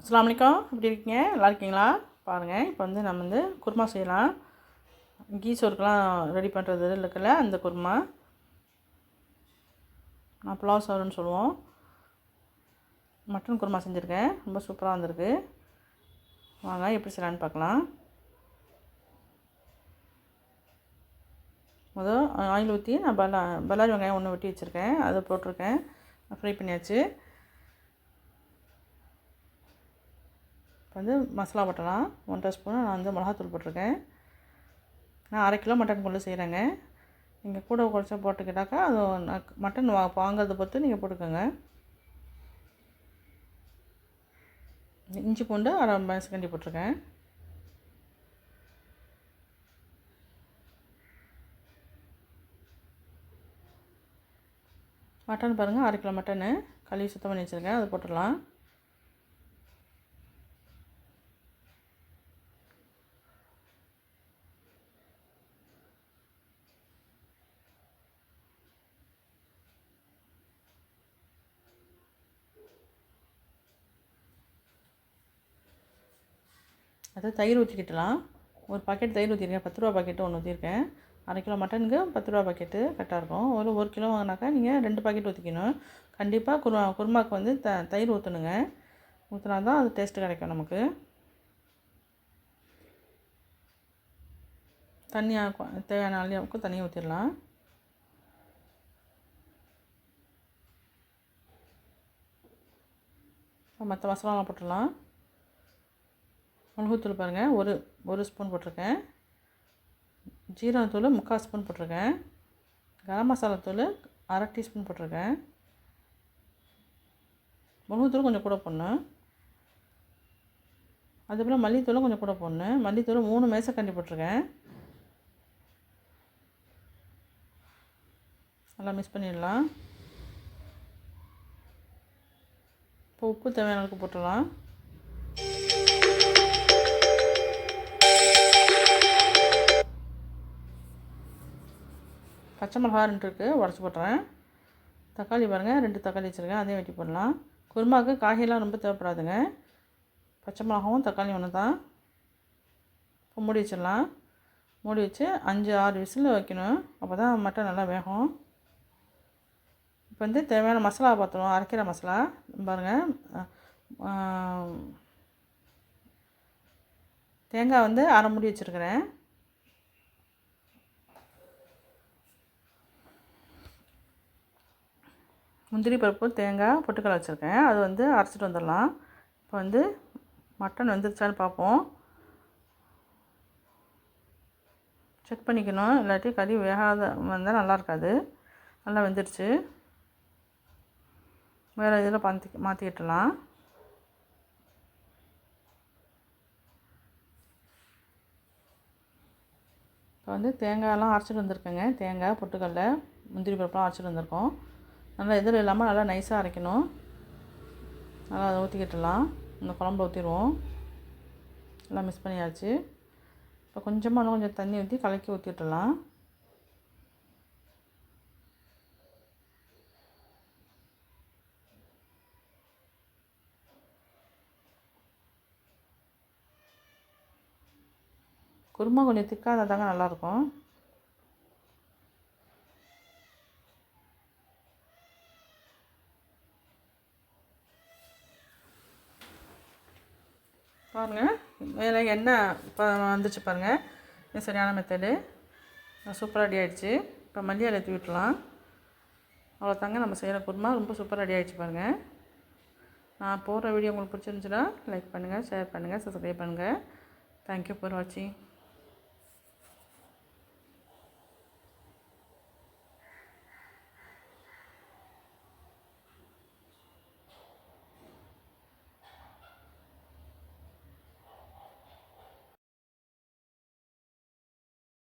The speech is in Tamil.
அஸ்ஸலாமு அலைக்கும். எப்படி இருக்கீங்க? நல்லா இருக்கீங்களா? பாருங்கள், இப்போ வந்து நம்ம வந்து குருமா செய்யலாம். கீ சோறுக்கெலாம் ரெடி பண்ணுறது இருக்குல்ல, அந்த குருமா. நான் புலாவ் சோறுன்னு சொல்லுவோம். மட்டன் குருமா செஞ்சுருக்கேன். ரொம்ப சூப்பராக வந்திருக்கு. வாங்க எப்படி செய்யலான்னு பார்க்கலாம். முதல் ஆயில் ஊற்றி நான் பல்லாரி வெங்காயம் ஒன்று வெட்டி வச்சுருக்கேன். அதை போட்டிருக்கேன். ஃப்ரை பண்ணியாச்சு. இப்போ வந்து மசாலா போட்டலாம். 1 ஸ்பூன் நான் வந்து மிளகாத்தூள் போட்டிருக்கேன். நான் 1/2 கிலோ மட்டன் கொண்டு செய்கிறேங்க. நீங்கள் கூட குறைச்சா போட்டுக்கிட்டாக்கா அது மட்டன் வாங்கிறத பொறுத்து நீங்கள் போட்டுக்கோங்க. இஞ்சி பூண்டு 1/2 மெசக்கண்டி போட்டிருக்கேன். மட்டன் பாருங்கள், 1/2 கிலோ மட்டனு கழுவி சுத்தம் பண்ணி வச்சுருக்கேன். அதை போட்டுடலாம். அதை தயிர் ஊற்றிக்கிட்டலாம். ஒரு பாக்கெட் தயிர் ஊற்றிருக்கேன். 10 ரூபா பாக்கெட்டு ஒன்று ஊற்றிருக்கேன். 1/2 கிலோ மட்டனுக்கு 10 ரூபா பாக்கெட்டு கரெக்டாக இருக்கும். ஒரு கிலோ வாங்கினாக்கா நீங்கள் 2 பாக்கெட் ஊற்றிக்கணும். கண்டிப்பாக குருமாவுக்கு வந்து தயிர் ஊற்றணுங்க. ஊற்றினா தான் அது டேஸ்ட்டு கிடைக்கும் நமக்கு. தண்ணியாக தேவையான அளவுக்கு தண்ணியை ஊற்றிடலாம். மற்ற மசாலாலாம் போட்டுடலாம். மிளகுத்தூள் பாருங்கள், ஒரு ஸ்பூன் போட்டிருக்கேன். ஜீரகத்தூள் 3/4 ஸ்பூன் போட்டிருக்கேன். கரம் மசாலா தூள் 1/2 டீஸ்பூன் போட்டிருக்கேன். மிளகுத்தூள் கொஞ்சம் கூட போடணும். அதுக்கப்புறம் மல்லித்தூளும் கொஞ்சம் கூட போடணும். மல்லித்தூள் 3 மேசக்கண்டி போட்டிருக்கேன். நல்லா மிக்ஸ் பண்ணிடலாம். இப்போ உப்பு தேவையான அளவுக்கு போட்டுடலாம். பச்சை மிளகா 2 இருக்குது, உடச்சி போட்டுறேன். தக்காளி பாருங்கள், 2 தக்காளி வச்சுருக்கேன். அதையும் வெட்டி போடலாம். குருமாவுக்கு காய்கறிலாம் ரொம்ப தேவைப்படாதுங்க. பச்சை மிளகாவும் தக்காளி ஒன்று தான். இப்போ மூடி வச்சிடலாம். மூடி வச்சு 5-6 விசில் வைக்கணும். அப்போ தான் மட்டன் நல்லா வேகும். இப்போ வந்து தேவையான மசாலா பார்த்துருவோம். அரைக்கிற மசாலா பாருங்கள். தேங்காய் வந்து 1/2 மூடி வச்சுருக்கிறேன். முந்திரி பருப்பு, தேங்காய், பொட்டுக்கடலை வச்சுருக்கேன். அது வந்து அரைச்சிட்டு வந்துடலாம். இப்போ வந்து மட்டன் வெந்துருச்சான்னு பார்ப்போம். செக் பண்ணிக்கணும். இல்லாட்டி கறி வேகாத வந்தால் நல்லா இருக்காது. நல்லா வெந்துருச்சு. வேறு இதில் மாற்றிக்கிட்டலாம். இப்போ வந்து தேங்காயெல்லாம் அரைச்சிட்டு வந்திருக்கேங்க. தேங்காய், பொட்டுக்கடலை, முந்திரி பருப்புலாம் அரைச்சிட்டு வந்திருக்கோம். நல்லா எதில் இல்லாமல் நல்லா நைஸாக அரைக்கணும். நல்லா அதை ஊற்றிக்கிட்டலாம். இந்த குழம்பு ஊற்றிடுவோம். நல்லா மிக்ஸ் பண்ணியாச்சு. இப்போ கொஞ்சமாக கொஞ்சம் தண்ணி ஊற்றி கலக்கி ஊற்றிட்டுலாம். குருமா கொஞ்சம் திக்காக தாங்க நல்லாயிருக்கும். பாருங்கள், மேலே எண்ணெய் இப்போ வந்துச்சு பாருங்கள். இது சரியான மெத்தடு. சூப்பராக ரெடி ஆகிடுச்சு. இப்போ மல்லி இலை தூவி விட்டுலாம். அவ்வளோதாங்க, நம்ம செய்கிற குருமா ரொம்ப சூப்பராக ரெடி ஆகிடுச்சு பாருங்கள். நான் போடுற வீடியோ உங்களுக்கு பிடிச்சிருந்துச்சுன்னா லைக் பண்ணுங்கள், ஷேர் பண்ணுங்கள், சப்ஸ்கிரைப் பண்ணுங்கள். தேங்க்யூ ஃபார் வாட்சிங்.